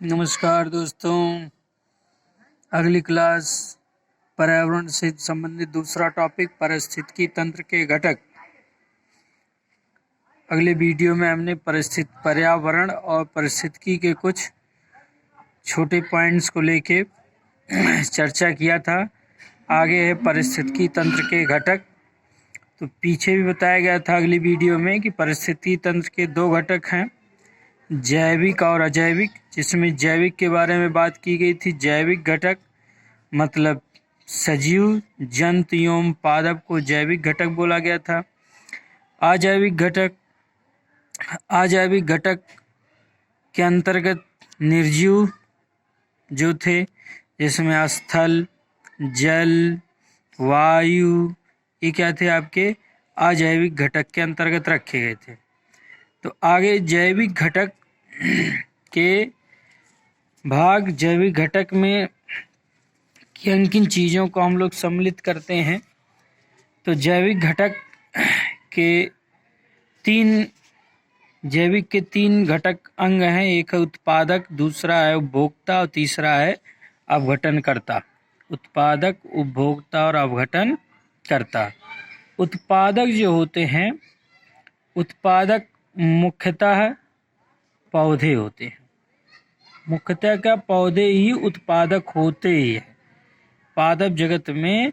नमस्कार दोस्तों, अगली क्लास पर्यावरण से संबंधित दूसरा टॉपिक पारिस्थितिकी तंत्र के घटक। अगले वीडियो में हमने पर्यावरण और पारिस्थितिकी के कुछ छोटे पॉइंट्स को लेके चर्चा किया था। आगे है पारिस्थितिकी तंत्र के घटक। तो पीछे भी बताया गया था अगली वीडियो में कि पारिस्थितिकी तंत्र के दो घटक हैं, जैविक और अजैविक, जिसमें जैविक के बारे में बात की गई थी। जैविक घटक मतलब सजीव, जंतु एवं पादप को जैविक घटक बोला गया था। अजैविक घटक के अंतर्गत निर्जीव जो थे, जिसमें स्थल, जल, वायु, ये क्या थे आपके अजैविक घटक के अंतर्गत रखे गए थे। तो आगे जैविक घटक के भाग, जैविक घटक में किन किन चीज़ों को हम लोग सम्मिलित करते हैं। तो जैविक घटक के तीन घटक अंग हैं। एक है उत्पादक, दूसरा है उपभोक्ता और तीसरा है अपघटनकर्ता। उत्पादक, उपभोक्ता और अपघटनकर्ता। उत्पादक जो होते हैं, उत्पादक मुख्यतः पौधे होते हैं। मुख्यतः क्या पौधे ही उत्पादक होते ही हैं। पादप जगत में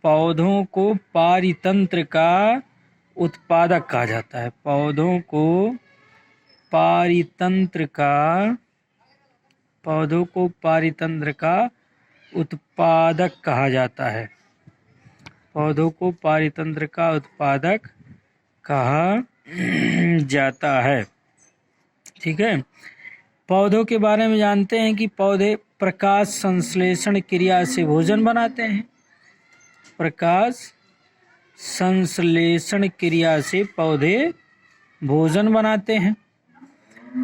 पौधों को पारितंत्र का उत्पादक कहा जाता है। पौधों को पारितंत्र का उत्पादक कहा जाता है। पौधों को पारितंत्र का उत्पादक कहा जाता है। ठीक है। पौधों के बारे में जानते हैं कि पौधे प्रकाश संश्लेषण क्रिया से भोजन बनाते हैं। प्रकाश संश्लेषण क्रिया से पौधे भोजन बनाते हैं।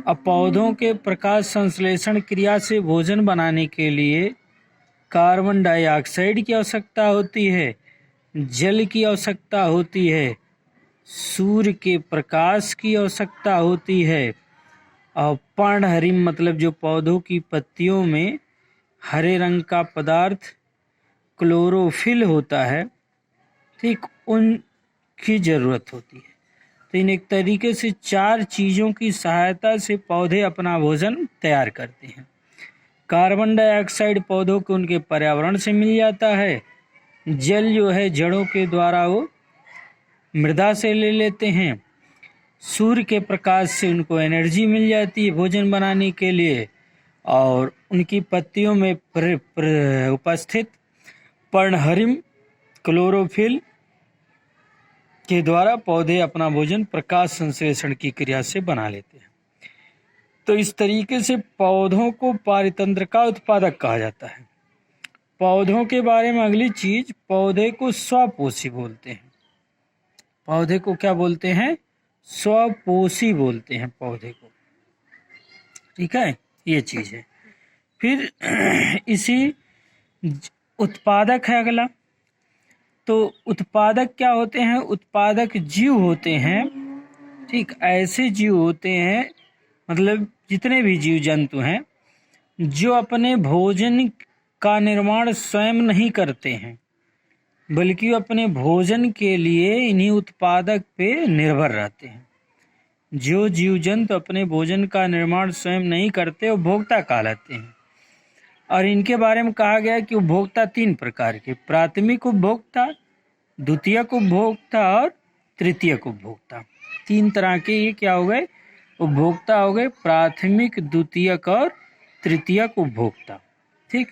अब पौधों के प्रकाश संश्लेषण क्रिया से भोजन बनाने के लिए कार्बन डाइऑक्साइड की आवश्यकता होती है, जल की आवश्यकता होती है, सूर्य के प्रकाश की आवश्यकता होती है, और पर्णहरिम मतलब जो पौधों की पत्तियों में हरे रंग का पदार्थ क्लोरोफिल होता है, ठीक, उनकी जरूरत होती है। तो इन एक तरीके से चार चीज़ों की सहायता से पौधे अपना भोजन तैयार करते हैं। कार्बन डाइऑक्साइड पौधों को उनके पर्यावरण से मिल जाता है। जल जो है जड़ों के द्वारा वो मृदा से ले लेते हैं। सूर्य के प्रकाश से उनको एनर्जी मिल जाती है भोजन बनाने के लिए। और उनकी पत्तियों में उपस्थित पर्णहरिम क्लोरोफिल के द्वारा पौधे अपना भोजन प्रकाश संश्लेषण की क्रिया से बना लेते हैं। तो इस तरीके से पौधों को पारितंत्र का उत्पादक कहा जाता है। पौधों के बारे में अगली चीज, पौधे को स्वपोषी बोलते हैं। पौधे को क्या बोलते हैं? स्वपोषी बोलते हैं पौधे को। ठीक है, ये चीज है। फिर इसी उत्पादक है अगला। तो उत्पादक क्या होते हैं? उत्पादक जीव होते हैं, ठीक, ऐसे जीव होते हैं, मतलब जितने भी जीव जंतु हैं जो अपने भोजन का निर्माण स्वयं नहीं करते हैं, बल्कि अपने भोजन के लिए इन्हीं उत्पादक पे निर्भर रहते हैं। जो जीव जंतु अपने भोजन का निर्माण स्वयं नहीं करते, उपभोक्ता कहलाते हैं। और इनके बारे में कहा गया कि उपभोक्ता तीन प्रकार के, प्राथमिक उपभोक्ता, द्वितीयक उपभोक्ता और तृतीयक उपभोक्ता। तीन तरह के ये क्या हो गए? उपभोक्ता हो गए, प्राथमिक, द्वितीयक और तृतीयक उपभोक्ता। ठीक।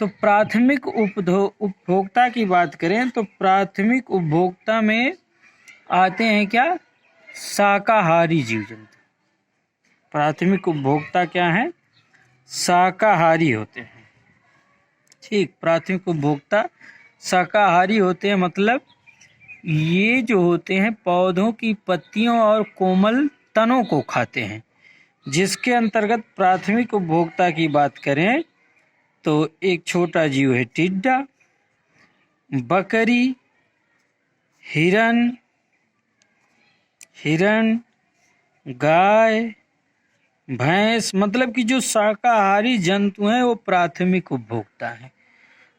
तो प्राथमिक उपभोक्ता की बात करें तो प्राथमिक उपभोक्ता में आते हैं क्या? शाकाहारी जीव जंतु। प्राथमिक उपभोक्ता क्या है? शाकाहारी होते हैं। ठीक, प्राथमिक उपभोक्ता शाकाहारी होते हैं, मतलब ये जो होते हैं पौधों की पत्तियों और कोमल तनों को खाते हैं। जिसके अंतर्गत प्राथमिक उपभोक्ता की बात करें तो एक छोटा जीव है टिड्डा, बकरी, हिरण, गाय, भैंस मतलब कि जो शाकाहारी जंतु हैं वो प्राथमिक उपभोक्ता हैं।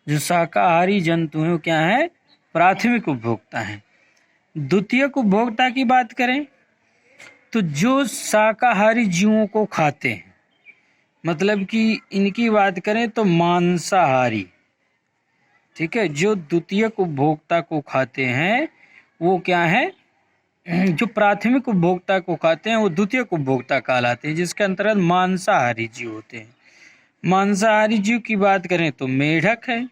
जो शाकाहारी जंतु हैं वो क्या है? प्राथमिक उपभोक्ता हैं। द्वितीयक उपभोक्ता की बात करें तो जो शाकाहारी जीवों को खाते हैं, मतलब कि इनकी बात करें तो मांसाहारी, ठीक है। जो द्वितीयक उपभोक्ता को खाते हैं वो क्या है? जो प्राथमिक उपभोक्ता को खाते हैं वो द्वितीयक उपभोक्ता कहलाते हैं, जिसके अंतर्गत मांसाहारी जीव होते हैं। मांसाहारी जीव की बात करें तो मेढक है,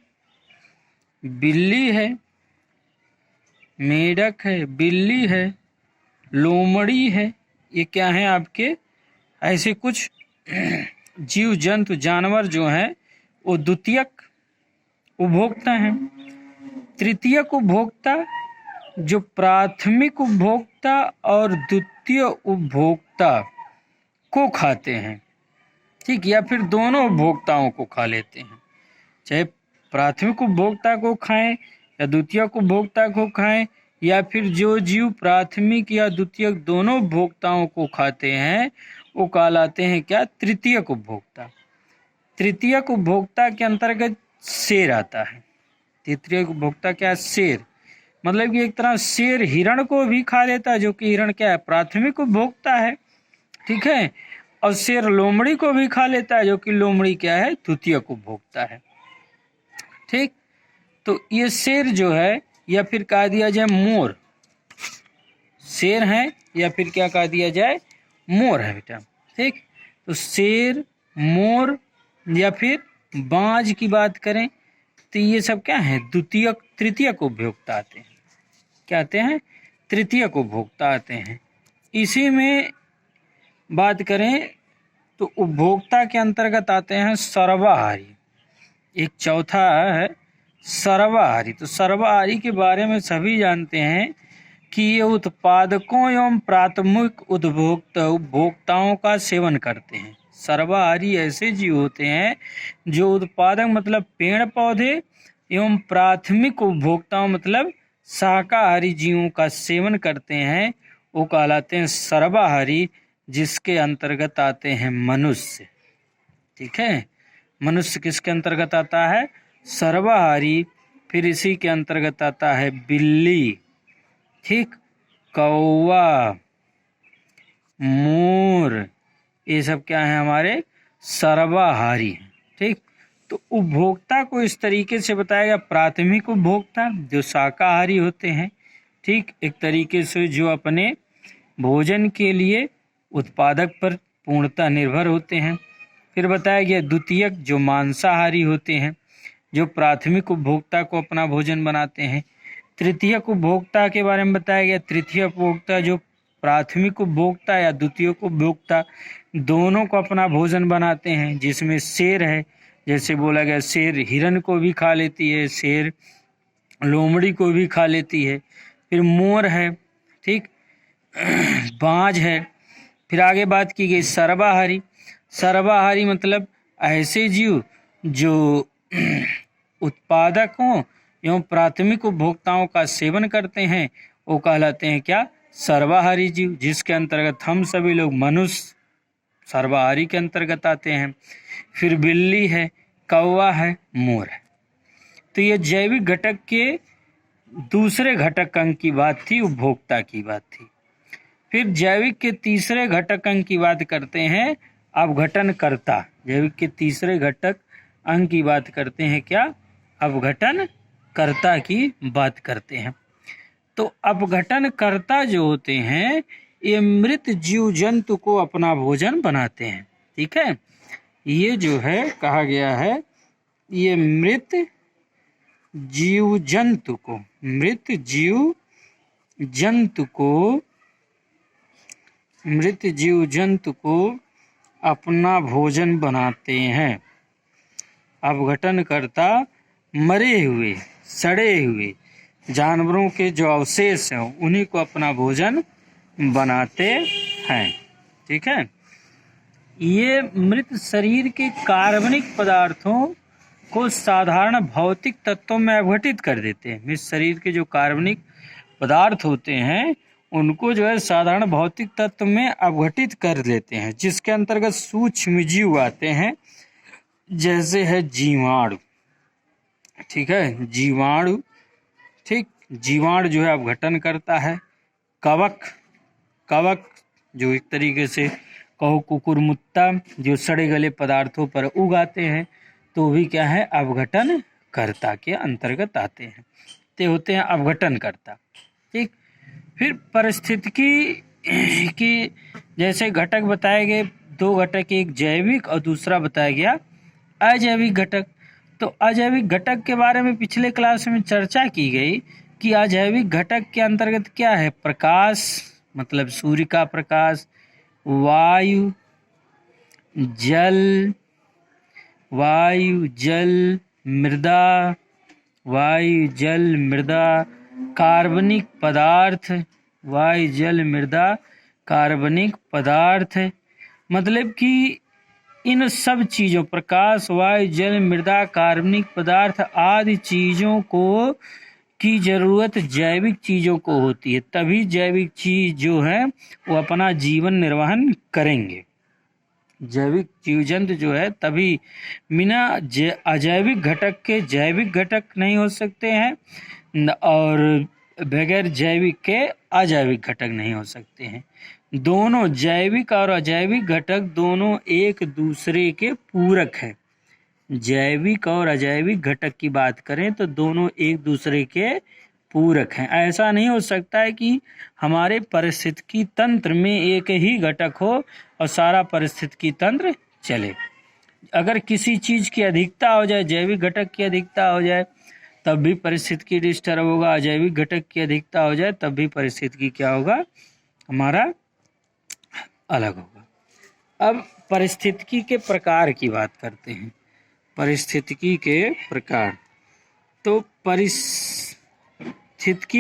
बिल्ली है, मेढक है, बिल्ली है, लोमड़ी है। ये क्या है आपके? ऐसे कुछ जीव जंतु जानवर जो हैं वो द्वितीयक उपभोक्ता हैं। तृतीयक उपभोक्ता जो प्राथमिक उपभोक्ता और द्वितीय उपभोक्ता को खाते हैं, ठीक, या फिर दोनों उपभोक्ताओं को खा लेते हैं। चाहे प्राथमिक उपभोक्ता को खाएं या द्वितीयक उपभोक्ता को खाएं, या फिर जो जीव प्राथमिक या द्वितीयक दोनों उपभोक्ताओं को खाते हैं वो कहलाते हैं क्या? तृतीयक उपभोक्ता। तृतीयक उपभोक्ता के अंतर्गत शेर आता है। तृतीयक उपभोक्ता क्या? शेर। मतलब कि एक तरह शेर हिरण को भी खा लेता है, जो कि हिरण क्या है? प्राथमिक उपभोक्ता है, ठीक है। और शेर लोमड़ी को भी खा लेता है, जो कि लोमड़ी क्या है? द्वितीयक उपभोक्ता है, ठीक। तो ये शेर जो है, या फिर कहा दिया जाए मोर, शेर है या फिर क्या कहा दिया जाए? मोर है बेटा, ठीक। तो शेर, मोर या फिर बाज की बात करें तो ये सब क्या है? द्वितीयक तृतीयक उपभोक्ता आते हैं। क्या आते हैं? तृतीयक उपभोक्ता आते हैं। इसी में बात करें तो उपभोक्ता के अंतर्गत आते हैं सर्वाहारी। एक चौथा है सर्वाहारी। तो सर्वाहारी के बारे में सभी जानते हैं कि ये उत्पादकों एवं प्राथमिक उपभोक्ताओं का सेवन करते हैं। सर्वाहारी ऐसे जीव होते हैं जो उत्पादक मतलब पेड़ पौधे एवं प्राथमिक उपभोक्ताओं मतलब शाकाहारी जीवों का सेवन करते हैं, वो कहलाते हैं सर्वाहारी, जिसके अंतर्गत आते हैं मनुष्य, ठीक है। मनुष्य किसके अंतर्गत आता है? सर्वाहारी। फिर इसी के अंतर्गत आता है बिल्ली, ठीक, कौवा, मोर, ये सब क्या है? हमारे सर्वाहारी हैं, ठीक। तो उपभोक्ता को इस तरीके से बताया गया। प्राथमिक उपभोक्ता जो शाकाहारी होते हैं, ठीक, एक तरीके से जो अपने भोजन के लिए उत्पादक पर पूर्णतः निर्भर होते हैं। फिर बताया गया द्वितीयक जो मांसाहारी होते हैं, जो प्राथमिक उपभोक्ता को अपना भोजन बनाते हैं। तृतीयक उपभोक्ता के बारे में बताया गया। तृतीय उपभोक्ता जो प्राथमिक उपभोक्ता या द्वितीयक उपभोक्ता दोनों को अपना भोजन बनाते हैं, जिसमें शेर है, जैसे बोला गया शेर हिरण को भी खा लेती है, शेर लोमड़ी को भी खा लेती है। फिर मोर है, ठीक, बाज है। फिर आगे बात की गई सर्वाहारी। सर्वाहारी मतलब ऐसे जीव जो उत्पादकों एवं प्राथमिक उपभोक्ताओं का सेवन करते हैं, वो कहलाते हैं क्या? सर्वाहारी जीव, जिसके अंतर्गत हम सभी लोग मनुष्य सर्वाहारी के अंतर्गत आते हैं। फिर बिल्ली है, कौवा है, मोर है। तो ये जैविक घटक के दूसरे घटक अंग की बात थी, उपभोक्ता की बात थी। फिर जैविक के तीसरे घटक अंग की बात करते हैं, अपघटनकर्ता। जैविक के तीसरे घटक अंग की बात करते हैं क्या? अपघटनकर्ता की बात करते हैं। तो अपघटनकर्ता जो होते हैं ये मृत जीव जंतु को अपना भोजन बनाते हैं, ठीक है। ये जो है कहा गया है, ये मृत जीव जंतु को अपना भोजन बनाते हैं। अपघटनकर्ता मरे हुए, सड़े हुए जानवरों के जो अवशेष हैं उन्हीं को अपना भोजन बनाते हैं, ठीक है। ये मृत शरीर के कार्बनिक पदार्थों को साधारण भौतिक तत्वों में अपघटित कर देते हैं। मृत शरीर के जो कार्बनिक पदार्थ होते हैं उनको जो है साधारण भौतिक तत्व में अपघटित कर लेते हैं, जिसके अंतर्गत सूक्ष्म जीव आते हैं, जैसे है जीवाणु। ठीक है, जीवाणु। ठीक, जीवाणु जो है अपघटन करता है। कवक, कवक जो एक तरीके से कहो कुकुरमुत्ता, जो सड़े गले पदार्थों पर उगाते हैं, तो भी क्या है, अपघटन कर्ता के अंतर्गत आते हैं, ते होते हैं अपघटन कर्ता। ठीक, फिर पारिस्थितिकी की जैसे घटक बताए गए, दो घटक, एक जैविक और दूसरा बताया गया अजैविक घटक। तो अजैविक घटक के बारे में पिछले क्लास में चर्चा की गई कि अजैविक घटक के अंतर्गत क्या है, प्रकाश मतलब सूर्य का प्रकाश, वायु, जल, वायु जल मृदा, वायु जल मृदा, कार्बनिक पदार्थ, वायु जल मृदा कार्बनिक पदार्थ। मतलब कि इन सब चीज़ों, प्रकाश, वायु जल मृदा कार्बनिक पदार्थ आदि चीज़ों को की ज़रूरत जैविक चीज़ों को होती है, तभी जैविक चीज़ जो है वो अपना जीवन निर्वहन करेंगे। जैविक जीव जंतु जो है तभी, बिना अजैविक घटक के जैविक घटक नहीं हो सकते हैं, और बगैर जैविक के अजैविक घटक नहीं हो सकते हैं। दोनों जैविक और अजैविक घटक दोनों एक दूसरे के पूरक हैं। जैविक और अजैविक घटक की बात करें तो दोनों एक दूसरे के पूरक हैं। ऐसा नहीं हो सकता है कि हमारे पारिस्थितिकी तंत्र में एक ही घटक हो और सारा पारिस्थितिकी तंत्र चले। अगर किसी चीज़ की अधिकता हो जाए, जैविक घटक की अधिकता हो जाए, तब भी पारिस्थितिकी डिस्टर्ब होगा। अजैविक घटक की अधिकता हो जाए तब भी पारिस्थितिकी क्या होगा, हमारा अलग होगा। अब पारिस्थितिकी के प्रकार की बात करते हैं। पारिस्थितिकी के प्रकार, तो पारिस्थितिकी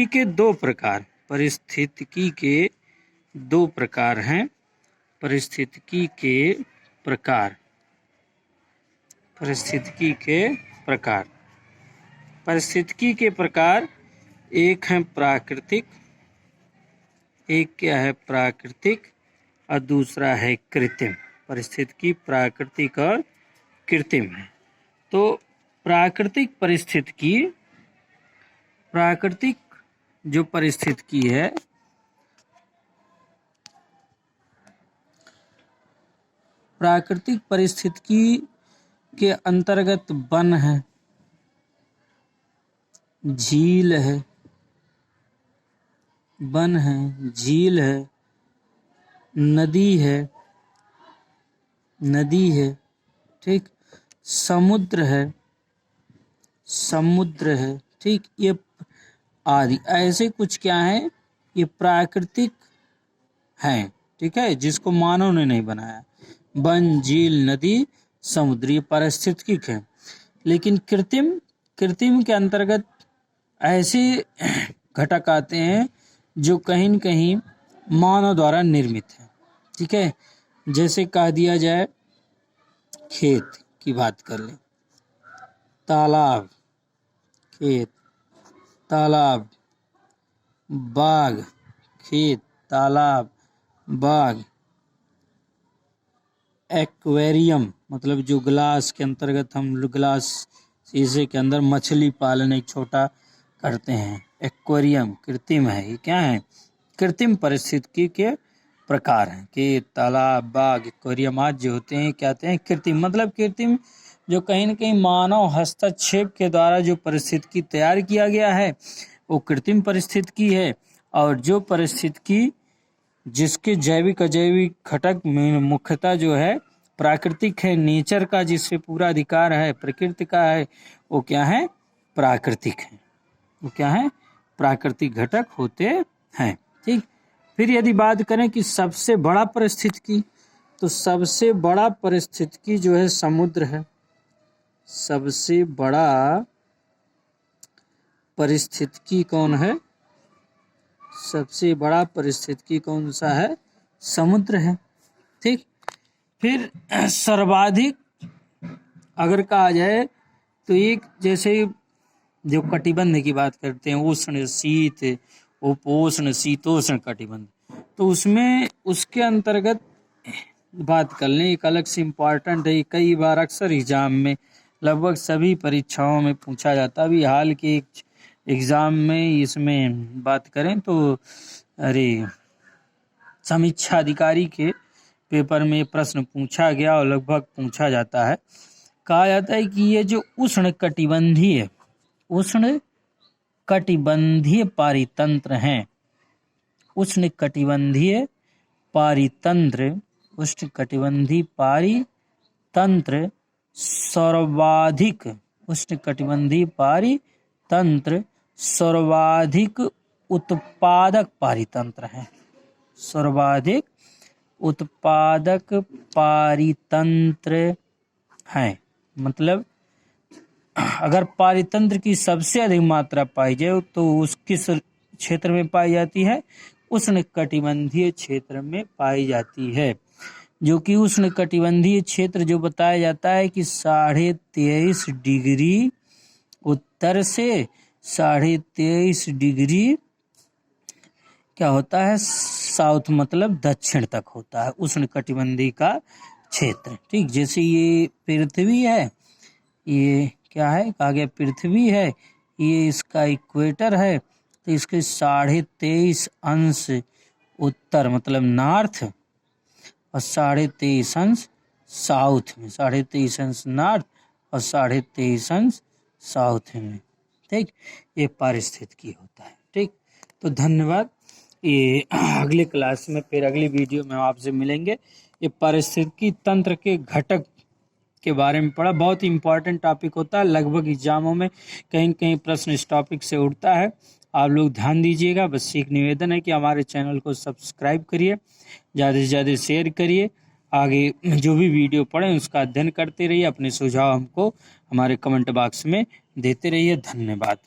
के दो प्रकार, पारिस्थितिकी के दो प्रकार हैं। पारिस्थितिकी के प्रकार, पारिस्थितिकी के प्रकार, पारिस्थितिकी के प्रकार, एक है प्राकृतिक, एक क्या है प्राकृतिक, और दूसरा है कृत्रिम। पारिस्थितिकी प्राकृतिक और कृत्रिम है। तो प्राकृतिक पारिस्थितिकी, प्राकृतिक जो पारिस्थितिकी है, प्राकृतिक पारिस्थितिकी के अंतर्गत वन है, झील है, वन है, झील है, नदी है, नदी है, ठीक, समुद्र है, समुद्र है, ठीक, ये आदि ऐसे कुछ क्या है, ये प्राकृतिक हैं। ठीक है, जिसको मानव ने नहीं बनाया। वन, झील, नदी, समुद्र, ये पारिस्थितिक है। लेकिन कृत्रिम, कृत्रिम के अंतर्गत ऐसे घटक आते हैं जो कहीं न कहीं मानव द्वारा निर्मित है। ठीक है, जैसे कह दिया जाए, खेत की बात कर लें, तालाब, खेत, तालाब, बाग, खेत, तालाब, बाग, एक्वेरियम, मतलब जो ग्लास के अंतर्गत हम ग्लास शीशे के अंदर मछली पालन एक छोटा करते हैं, एक्वेरियम कृत्रिम है। ये क्या है, कृत्रिम पारिस्थितिकी के प्रकार हैं कि तालाब, बाग, एक्वेरियम आदि जो होते हैं क्या होते हैं, कृत्रिम। मतलब कृत्रिम जो कहीं न कहीं मानव हस्तक्षेप के द्वारा जो पारिस्थितिकी तैयार किया गया है वो कृत्रिम पारिस्थितिकी है। और जो पारिस्थितिकी जिसके जैविक अजैविक घटक में मुख्यतः जो है प्राकृतिक है, नेचर का जिससे पूरा अधिकार है, प्रकृति का है, वो क्या है, प्राकृतिक है। वो क्या है, प्राकृतिक घटक होते हैं। ठीक, फिर यदि बात करें कि सबसे बड़ा पारिस्थितिकी, तो सबसे बड़ा पारिस्थितिकी जो है समुद्र है। सबसे बड़ा पारिस्थितिकी कौन है, सबसे बड़ा पारिस्थितिकी कौन सा है, समुद्र है। ठीक, फिर सर्वाधिक अगर कहा जाए तो एक जैसे जो कटिबंध की बात करते हैं, उष्ण, शीत, उपोष्ण शीतोष्ण कटिबंध। तो उसमें उसके अंतर्गत बात कर लें, एक अलग से इम्पॉर्टेंट है, कई बार अक्सर एग्जाम में लगभग सभी परीक्षाओं में पूछा जाता है। अभी हाल के एग्जाम में इसमें बात करें तो समीक्षा अधिकारी के पेपर में प्रश्न पूछा गया और लगभग पूछा जाता है। कहा जाता है कि ये जो उष्ण कटिबंधीय पारितंत्र हैं, उष्ण कटिबंधीय पारितंत्र सर्वाधिक उत्पादक पारितंत्र हैं। सर्वाधिक उत्पादक पारितंत्र हैं, मतलब अगर पारितंत्र की सबसे अधिक मात्रा पाई जाए तो उस किस क्षेत्र में पाई जाती है? उष्ण कटिबंधीय क्षेत्र में पाई जाती है। जो कि उष्ण कटिबंधीय क्षेत्र जो बताया जाता है कि 23.5 डिग्री उत्तर से 23.5 डिग्री क्या होता है, साउथ मतलब दक्षिण तक होता है उष्ण कटिबंधीय का क्षेत्र। ठीक, जैसे ये पृथ्वी है, ये क्या है, कहा गया पृथ्वी है, ये इसका इक्वेटर है, तो इसके 23.5 अंश उत्तर मतलब नॉर्थ और 23.5 अंश साउथ में, 23.5 अंश नॉर्थ और 23.5 अंश साउथ में। ठीक, ये पारिस्थितिकी होता है। ठीक, तो धन्यवाद। ये अगले क्लास में फिर अगली वीडियो में आपसे मिलेंगे। ये पारिस्थितिकी तंत्र के घटक के बारे में पढ़ा, बहुत ही इंपॉर्टेंट टॉपिक होता है, लगभग एग्जामों में कहीं कहीं प्रश्न इस टॉपिक से उठता है। आप लोग ध्यान दीजिएगा। बस एक निवेदन है कि हमारे चैनल को सब्सक्राइब करिए, ज़्यादा से ज़्यादा शेयर करिए, आगे जो भी वीडियो पढ़ें उसका अध्ययन करते रहिए, अपने सुझाव हमको हमारे कमेंट बॉक्स में देते रहिए। धन्यवाद।